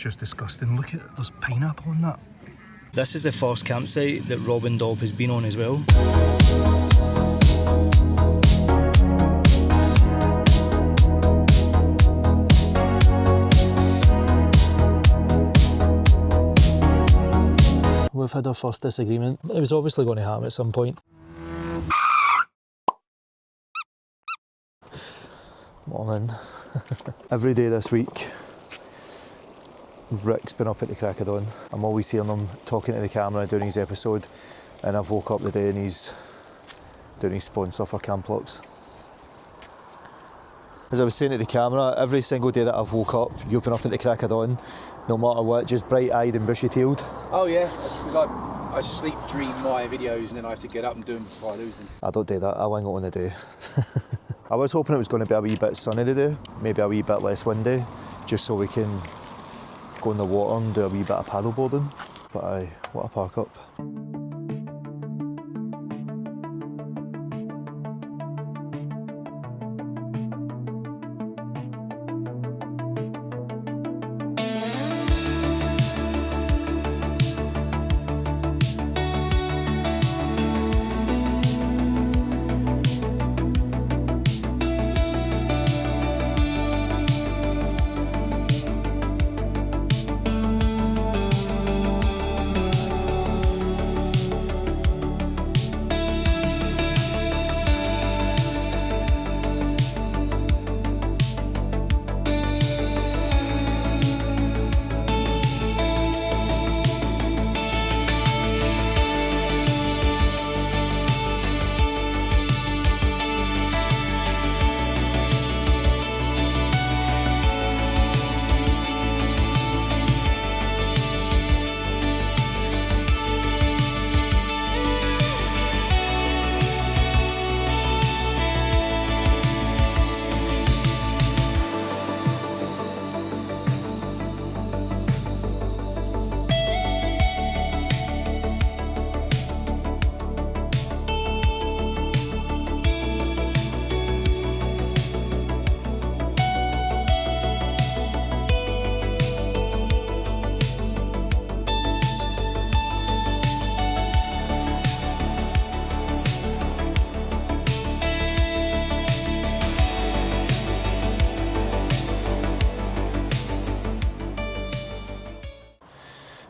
Just disgusting. Look at, there's pineapple in that. This is the first campsite that RobnDob has been on as well. We've had our first disagreement. It was obviously going to happen at some point. Morning. Every day this week, Rick's been up at the crack of dawn. I'm always hearing him talking to the camera doing his episode, and I've woke up the day and he's doing his sponsor for Camp Locks. As I was saying to the camera, every single day that I've woke up, you've been up at the crack of dawn, no matter what, just bright-eyed and bushy-tailed. Oh yeah, because I sleep dream my videos and then I have to get up and do them before I lose them. I don't do that, I wing it on the day. I was hoping it was going to be a wee bit sunny today, maybe a wee bit less windy, just so we can go in the water and do a wee bit of paddle boarding. But aye, what a park up.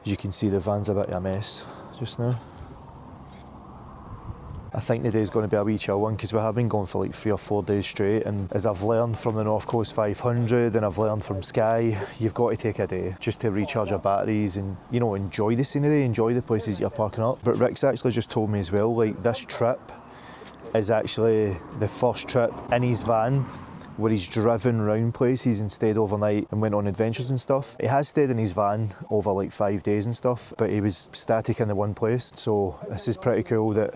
As you can see, the van's a bit of a mess just now. I think the day's going to be a wee chill one because we have been going for like 3 or 4 days straight, and as I've learned from the North Coast 500 and I've learned from Sky, you've got to take a day just to recharge your batteries and, you know, enjoy the scenery, enjoy the places you're parking up. But Rick's actually just told me as well, like, this trip is actually the first trip in his van where he's driven round places and stayed overnight and went on adventures and stuff. He has stayed in his van over like 5 days and stuff, but he was static in the one place. So this is pretty cool that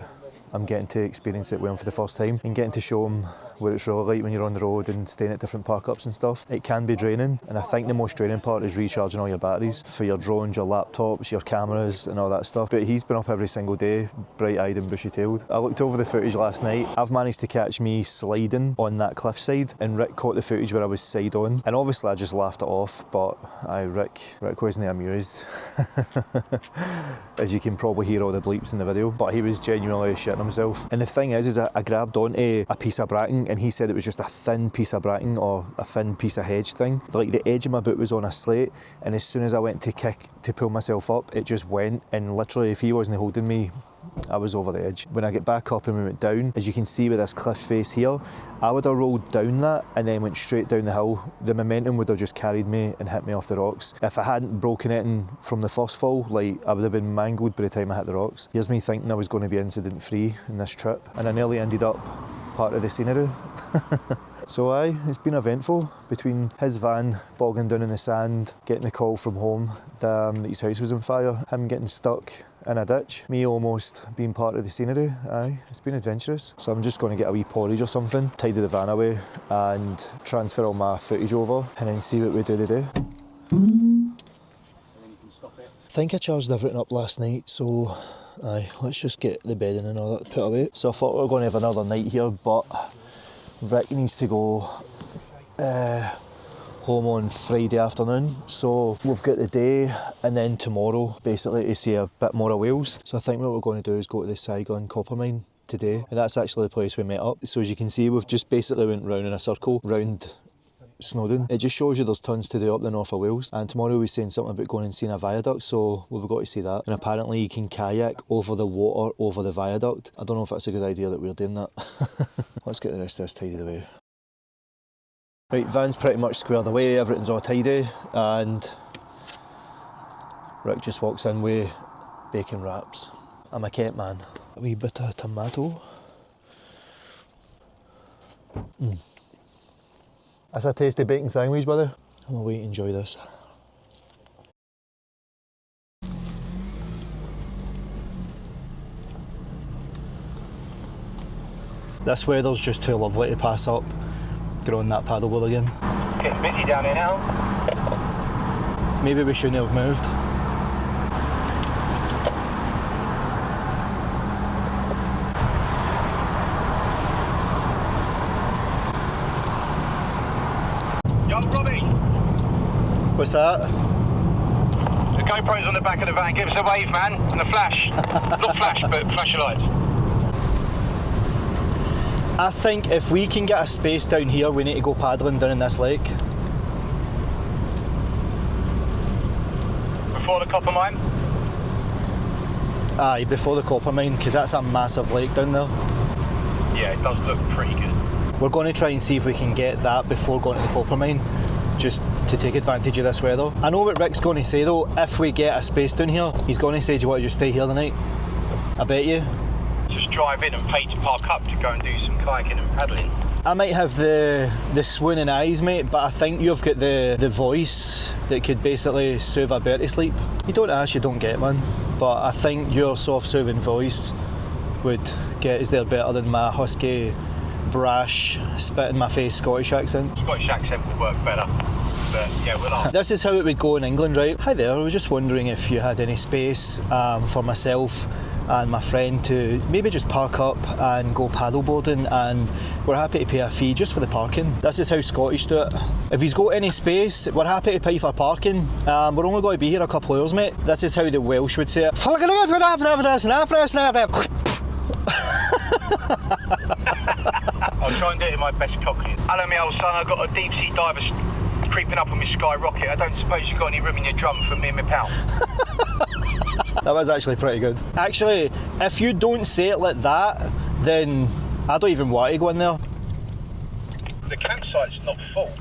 I'm getting to experience it with him for the first time and getting to show him what it's really like when you're on the road and staying at different park-ups and stuff. It can be draining, and I think the most draining part is recharging all your batteries for your drones, your laptops, your cameras and all that stuff. But he's been up every single day, bright-eyed and bushy-tailed. I looked over the footage last night. I've managed to catch me sliding on that cliffside, and Rick caught the footage where I was side on. And obviously I just laughed it off, but Rick wasn't amused. As you can probably hear all the bleeps in the video, but he was genuinely shitting himself. And the thing is I grabbed onto a piece of bracken, and he said it was just a thin piece of bracken or a thin piece of hedge thing. Like, the edge of my boot was on a slate, and as soon as I went to kick to pull myself up, it just went, and literally if he wasn't holding me, I was over the edge. When I get back up and we went down, as you can see with this cliff face here, I would have rolled down that and then went straight down the hill. The momentum would have just carried me and hit me off the rocks. If I hadn't broken it in from the first fall, like, I would have been mangled by the time I hit the rocks. Here's me thinking I was going to be incident free in this trip, and I nearly ended up part of the scenery. So aye, it's been eventful, between his van bogging down in the sand, getting the call from home that his house was on fire, him getting stuck in a ditch, me almost being part of the scenery. Aye, it's been adventurous. So I'm just going to get a wee porridge or something, tidy the van away and transfer all my footage over and then see what we do today. I think I charged everything up last night, so aye, let's just get the bedding and all that put away. So I thought we were going to have another night here, but Rick needs to go home on Friday afternoon, so we've got the day and then tomorrow basically to see a bit more of Wales. So I think what we're going to do is go to the Saigon copper mine today, and that's actually the place we met up. So as you can see, we've just basically went round in a circle round Snowdon. It just shows you there's tons to do up the north of Wales, and tomorrow we're saying something about going and seeing a viaduct, so we've got to see that. And apparently you can kayak over the water over the viaduct. I don't know if that's a good idea that we're doing that. Let's get the rest of this tidied away. Right, van's pretty much squared away, everything's all tidy, and Rick just walks in with bacon wraps. I'm a Kent man. A wee bit of tomato. That's a tasty bacon sandwich, brother. I'm gonna wait and enjoy this. This weather's just too lovely to pass up. Get on that paddleboard again. Getting busy down here now. Maybe we shouldn't have moved. Yo, Robbie! What's that? The GoPro's on the back of the van. Give us a wave, man. And a flash. Not flash, but flash of lights. I think if we can get a space down here, we need to go paddling down in this lake. Before the copper mine? Aye, before the copper mine, because that's a massive lake down there. Yeah, it does look pretty good. We're going to try and see if we can get that before going to the copper mine, just to take advantage of this weather. I know what Rick's going to say though, if we get a space down here, he's going to say, do you want to just stay here the night? I bet you. Just drive in and pay to park up to go and do some kayaking and paddling. I might have the swooning eyes, mate, but I think you've got the voice that could basically soothe a bear to sleep. You don't ask, you don't get, man. But I think your soft, soothing voice would get us there better than my husky, brash, spit in my face Scottish accent. Scottish accent would work better. But yeah, we'll not. This is how it would go in England, right? Hi there, I was just wondering if you had any space for myself and my friend to maybe just park up and go paddleboarding, and we're happy to pay a fee just for the parking. This is how Scottish do it. If he's got any space, we're happy to pay for parking. We're only going to be here a couple of hours, mate. This is how the Welsh would say it. I'll try and do it in my best cockney. Hello, me old son, I've got a deep sea diver creeping up on my skyrocket. I don't suppose you've got any room in your drum for me and my pal? That was actually pretty good. Actually, if you don't say it like that, then I don't even want to go in there. The campsite's not full.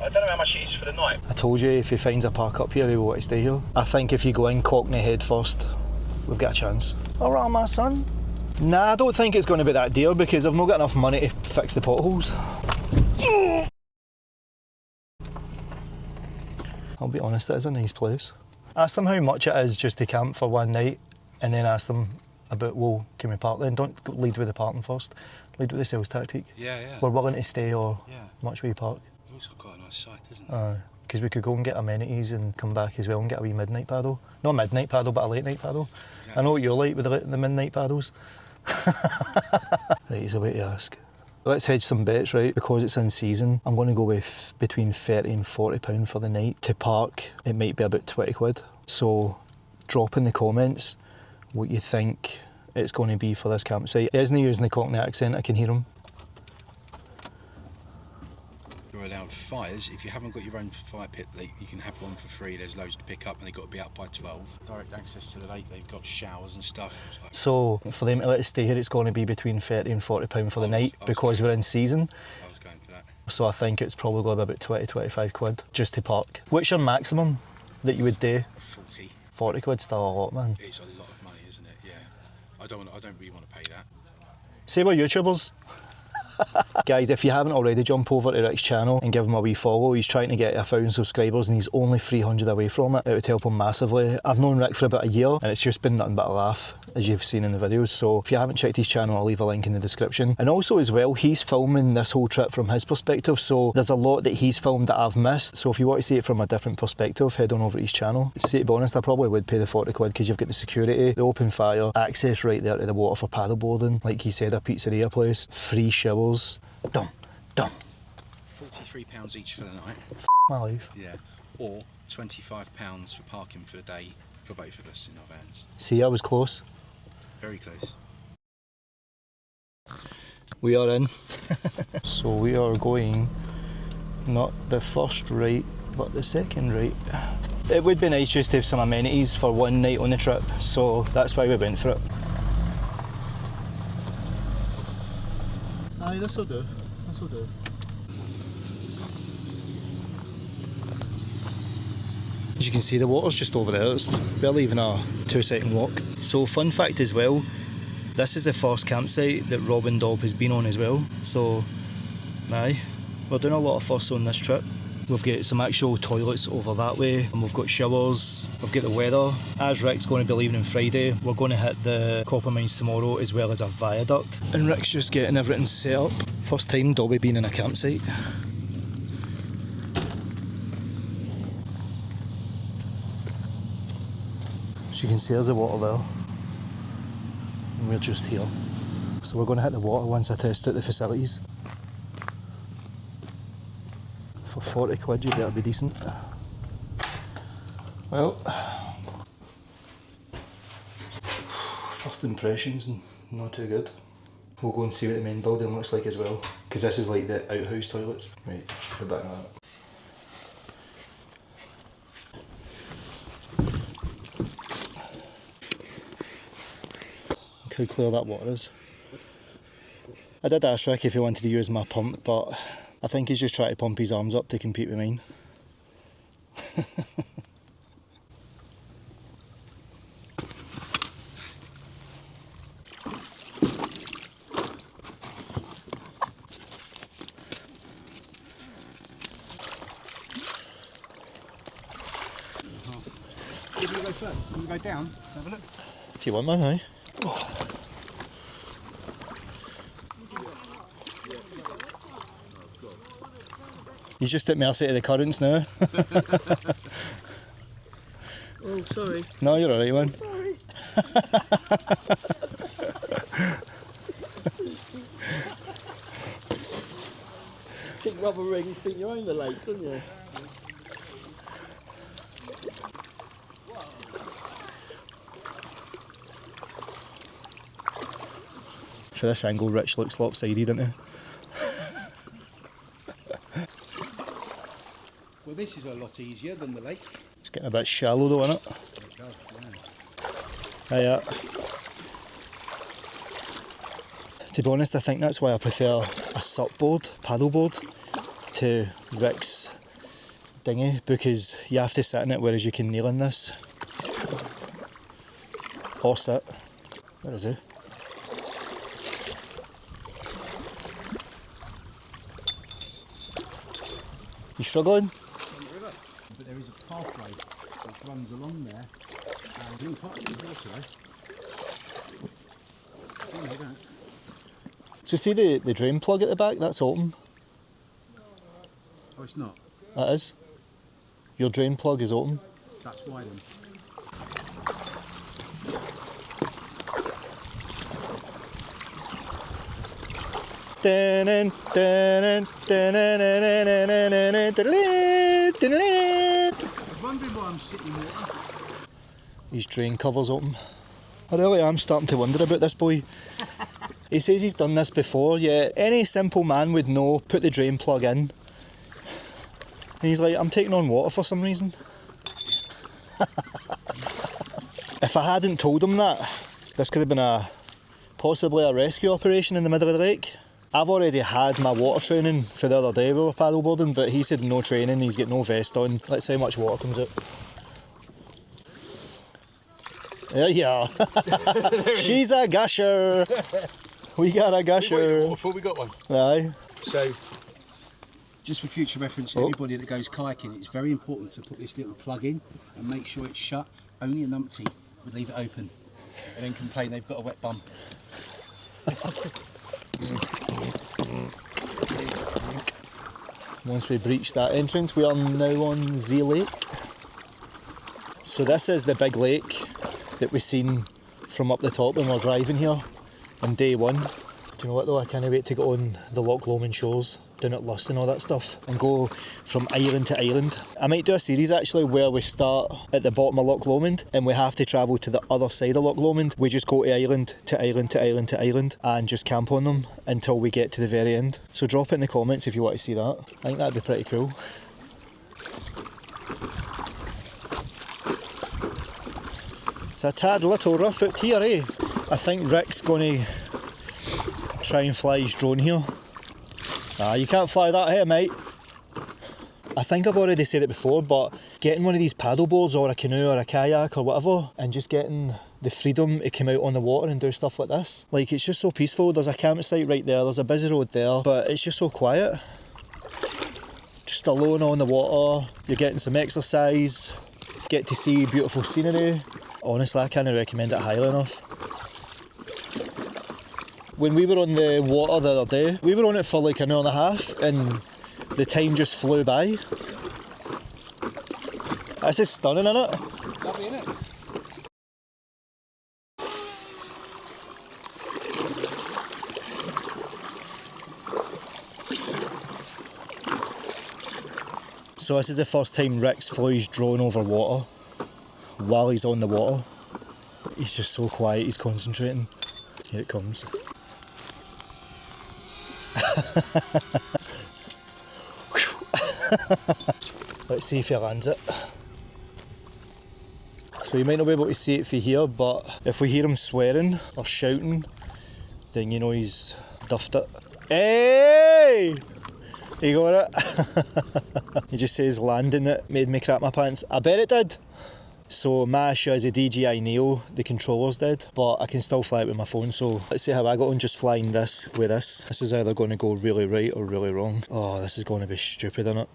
I don't know how much it is for the night. I told you, if he finds a park up here, he will want to stay here. I think if you go in Cockney head first, we've got a chance. Alright, my son. Nah, I don't think it's going to be that dear because I've not got enough money to fix the potholes. I'll be honest, it is a nice place. Ask them how much it is just to camp for one night, and then ask them about, well, can we park then? Don't lead with the parking first, lead with the sales tactic. Yeah, yeah. We're willing to stay, or Yeah. much we park. It's also quite a nice site, isn't it? Because we could go and get amenities and come back as well and get a wee midnight paddle. Not a midnight paddle, but a late night paddle. Exactly. I know what you're like with the midnight paddles. Right, he's a way to ask. Let's hedge some bets, right? Because it's in season, I'm going to go with between £30 and £40 for the night. To park, it might be about 20 quid. So drop in the comments what you think it's going to be for this campsite. He isn't using the Cockney accent, I can hear him. You're allowed fires. If you haven't got your own fire pit, you can have one for free. There's loads to pick up and they've got to be up by 12. Direct access to the lake, they've got showers and stuff. So for them to let us stay here, it's going to be between £30 and £40 for the night because we're in season. I was going for that. So I think it's probably going to be about 20-25 quid just to park. What's your maximum that you would do? 40. 40 quid still a lot, man. It's a lot of money, isn't it? Yeah. I don't really want to pay that. Say we're YouTubers. Guys, if you haven't already, jump over to Rick's channel and give him a wee follow. He's trying to get 1,000 subscribers and he's only 300 away from it. It would help him massively. I've known Rick for about a year and it's just been nothing but a laugh, as you've seen in the videos. So if you haven't checked his channel, I'll leave a link in the description. And also as well, he's filming this whole trip from his perspective, so there's a lot that he's filmed that I've missed. So if you want to see it from a different perspective, head on over to his channel. To be honest, I probably would pay the 40 quid because you've got the security, the open fire, access right there to the water for paddleboarding. Like he said, a pizzeria place, free showers. Dum, dum. £33 each for the night. My life. Yeah. Or £25 for parking for the day for both of us in our vans. See, I was close. Very close. We are in. So we are going not the first right, but the second right. It would be nice just to have some amenities for one night on the trip, so that's why we went for it. Aye, this'll do. This'll do. As you can see, the water's just over there. It's barely even a 2-second walk. So, fun fact as well, this is the first campsite that RobnDob has been on as well. So, aye, we're doing a lot of firsts on this trip. We've got some actual toilets over that way, and we've got showers, we've got the weather. As Rick's going to be leaving on Friday, we're going to hit the copper mines tomorrow as well as a viaduct. And Rick's just getting everything set up. First time Dobby being in a campsite. So you can see there's the water there. And we're just here. So we're going to hit the water once I test out the facilities. For 40 quid you better be decent. Well, first impressions, not too good. We'll go and see what the main building looks like as well, because this is like the outhouse toilets. Right, go back to that. Look how clear that water is. I did ask Rick if he wanted to use my pump, but I think he's just trying to pump his arms up to compete with mine. Did you go first? Can you go down? Have a look. If you want, man, aye. He's just at mercy of the currents now. Oh, sorry. No, you're alright, man. Sorry. Think rubber rings, think you own the lake, don't you? For this angle, Rich looks lopsided, doesn't he? Well, this is a lot easier than the lake. It's getting a bit shallow though, isn't it? It does, Yeah. To be honest, I think that's why I prefer a sup board, paddle board, to Rick's dinghy, because you have to sit in it, whereas you can kneel in this. Or sit. Where is he? You struggling? But there is a pathway which runs along there, and in part of the water though. So see the drain plug at the back? That's open. Oh, it's not. That is. Your drain plug is open. That's why then. I was wondering why I'm sitting in water. His drain cover's open. I really am starting to wonder about this boy. He says he's done this before, yeah. Any simple man would know, put the drain plug in. And he's like, I'm taking on water for some reason. If I hadn't told him that, this could have been possibly a rescue operation in the middle of the lake. I've already had my water training for the other day we were paddleboarding, but he said no training, he's got no vest on. Let's see how much water comes out. There you are. She's a gusher. We got a gusher. Before we got one. Aye. So, just for future reference, everybody that goes kayaking, it's very important to put this little plug in and make sure it's shut. Only a numpty would leave it open and then complain they've got a wet bum. Once we breach that entrance, we are now on Z Lake. So this is the big lake that we've seen from up the top when we're driving here on day one. Do you know what though, I can't wait to get on the Loch Lomond shores. down at Lust and all that stuff, and go from island to island. I might do a series actually where we start at the bottom of Loch Lomond and we have to travel to the other side of Loch Lomond. We just go to island to island to island to island and just camp on them until we get to the very end. So drop it in the comments if you want to see that. I think that'd be pretty cool. It's a tad little rough out here, eh? I think Rick's going to try and fly his drone here. You can't fly that here, mate. I think I've already said it before, but getting one of these paddle boards or a canoe or a kayak or whatever and just getting the freedom to come out on the water and do stuff like this. Like, it's just so peaceful. There's a campsite right there, there's a busy road there, but it's just so quiet. Just alone on the water, you're getting some exercise, get to see beautiful scenery. Honestly, I can't recommend it highly enough. When we were on the water the other day, we were on it for like an hour and a half and the time just flew by. That's just stunning, isn't it? Lovely, isn't it? So this is the first time Rick's flew his drone over water while he's on the water. He's just so quiet, he's concentrating. Here it comes. Let's see if he lands it. So you might not be able to see it from here, but if we hear him swearing or shouting, then you know he's duffed it. Hey! He got it. He just says landing it made me crap my pants. I bet it did. So my issue is a DJI Neo, the controllers did, but I can still fly it with my phone, so let's see how I got on just flying this with this. This is either going to go really right or really wrong. Oh, this is going to be stupid, isn't it?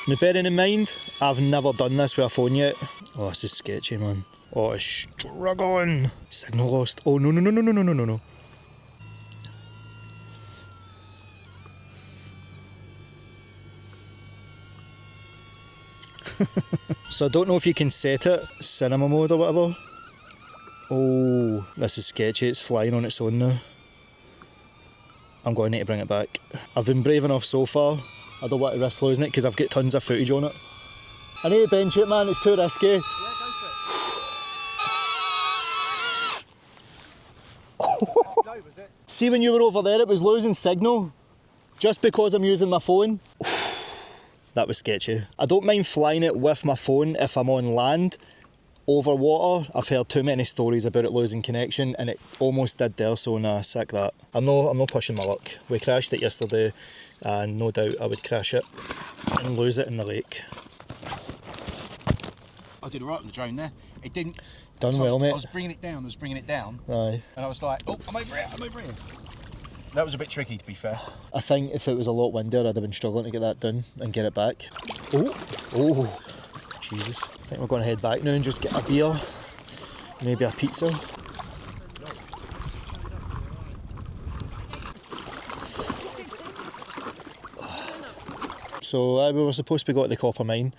Now bearing in mind, I've never done this with a phone yet. Oh, this is sketchy, man. Oh, it's struggling. Signal lost. Oh, no, no, no, no, no, no, no, no. So I don't know if you can set it cinema mode or whatever. Oh, this is sketchy. It's flying on its own now. I'm going to need to bring it back. I've been brave enough so far. I don't want to risk losing it because I've got tons of footage on it. I need to bench it, man. It's too risky. Yeah, go for it. Was it? See, when you were over there, it was losing signal just because I'm using my phone. That was sketchy. I don't mind flying it with my phone if I'm on land. Over water, I've heard too many stories about it losing connection, and it almost did there, so nah, sack that. I'm not pushing my luck. We crashed it yesterday, and no doubt I would crash it and lose it in the lake. I did alright on the drone there. It didn't. Done well, mate. I was bringing it down, Aye. and I was like, oh, I'm over here. That was a bit tricky, to be fair. I think if it was a lot windier, I'd have been struggling to get that done and get it back. Oh, Jesus. I think we're going to head back now and just get a beer, maybe a pizza. So we were supposed to be going to the copper mine,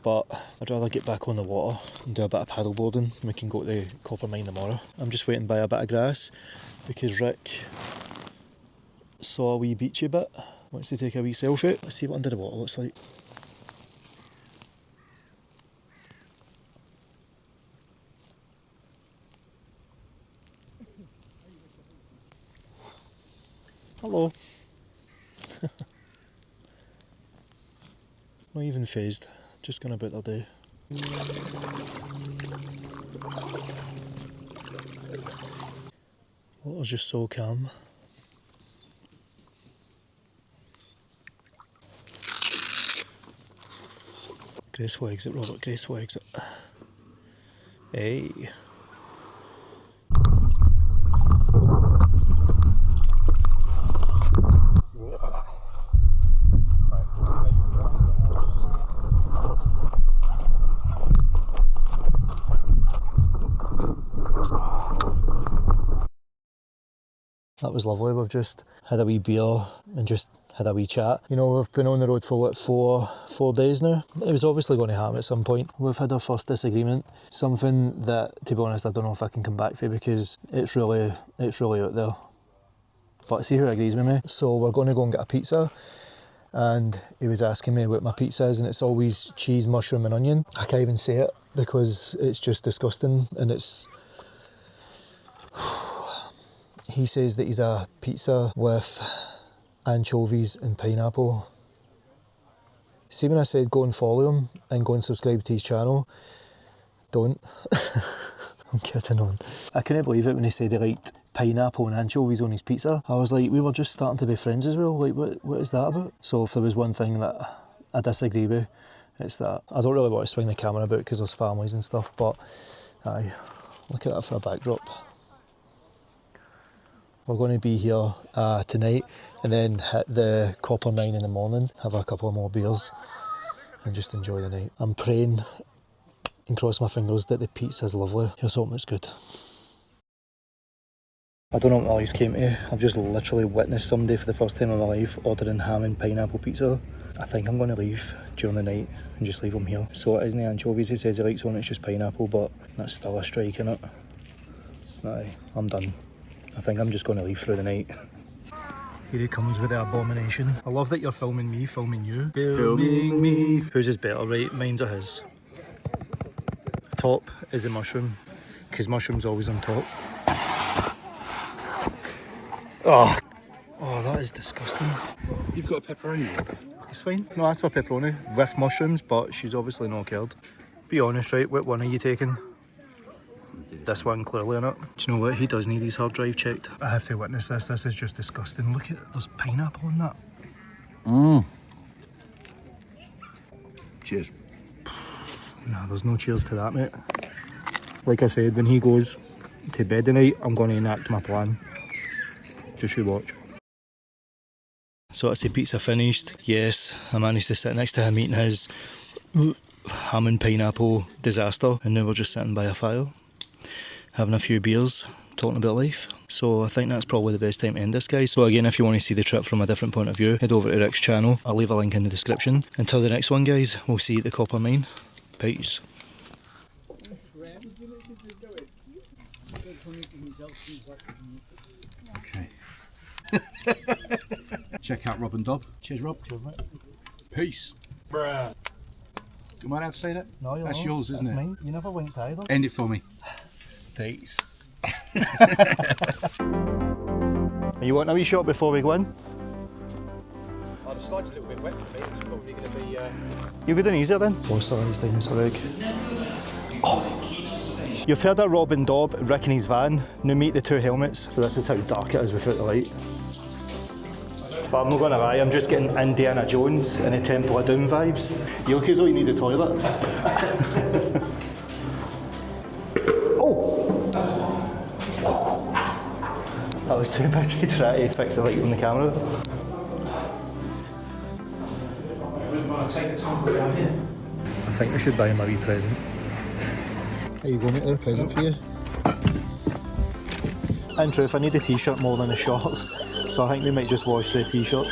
but I'd rather get back on the water and do a bit of paddle boarding. We can go to the copper mine tomorrow. I'm just waiting by a bit of grass because Rick saw a wee beachy bit. Wants to take a wee selfie. Let's see what under the water looks like. Hello. Not even phased, just going about their day. Water's just so calm. Graceful exit, Robert, graceful exit. Hey. That was lovely. We've just had a wee beer and just had a wee chat. You know, we've been on the road for what, four days now. It was obviously going to happen at some point. We've had our first disagreement, something that, to be honest, I don't know if I can come back for because it's really out there. But see who agrees with me. So we're going to go and get a pizza, and he was asking me what my pizza is, and it's always cheese, mushroom and onion. I can't even say it because it's just disgusting, and it's... He says that he's a pizza with anchovies and pineapple. See, when I said go and follow him and go and subscribe to his channel, don't. I'm kidding on. I couldn't believe it when he said he liked pineapple and anchovies on his pizza. I was like, we were just starting to be friends as well. Like, what is that about? So if there was one thing that I disagree with, it's that. I don't really want to swing the camera about because there's families and stuff, but aye, look at that for a backdrop. We're going to be here tonight and then hit the Copper 9 in the morning, have a couple of more beers and just enjoy the night. I'm praying and cross my fingers that the pizza's lovely. Here's something that's good. I don't know what my life came to. I've just literally witnessed somebody for the first time in my life ordering ham and pineapple pizza. I think I'm going to leave during the night and just leave him here. So it isn't the anchovies he says he likes on, it's just pineapple, but that's still a strike, innit? Aye, I'm done. I think I'm just going to leave through the night. Here he comes with the abomination. I love that you're filming me, filming you. Filming me. Whose is better, right? Mine's or his? Top is the mushroom, because mushroom's always on top. Oh, that is disgusting. You've got a pepperoni. It's fine. No, I asked for pepperoni with mushrooms, but she's obviously not cared. Be honest, right? What one are you taking? This one clearly in it. Do you know what? He does need his hard drive checked. I have to witness this. This is just disgusting. Look at it. There's pineapple in that. Cheers. Nah, there's no cheers to that, mate. Like I said, when he goes to bed tonight, I'm going to enact my plan. Just you watch. So that's the pizza finished. Yes, I managed to sit next to him eating his ham and pineapple disaster, and now we're just sitting by a fire, having a few beers, talking about life. So I think that's probably the best time to end this, guys. So again, if you want to see the trip from a different point of view, head over to Rick's channel. I'll leave a link in the description. Until the next one, guys, we'll see you at the Copper Mine. Peace. Okay. Check out RobnDob. Cheers, Rob. Cheers, mate. Peace. Bruh. Am I allowed to say that? No, you're That's not. yours, isn't That's it? mine. You never winked either. End it for me. Peace. Are you wanting a wee shot before we go in? Oh, the slide's a little bit wet for me. It's probably going to be... You go down easier then. Closer this time, sorry. Oh. You've heard of RobnDob, Rick in his van. Now meet the two helmets. So this is how dark it is without the light. But I'm not going to lie, I'm just getting Indiana Jones and the Temple of Doom vibes. You okay as well, you need the toilet? Oh! I was too busy trying to fix the light on the camera. Want to take the time down here? I think we should buy him a wee present. There you go, mate, they're a present for you. In truth, I need a t-shirt more than the shorts, so I think we might just wash the t-shirt.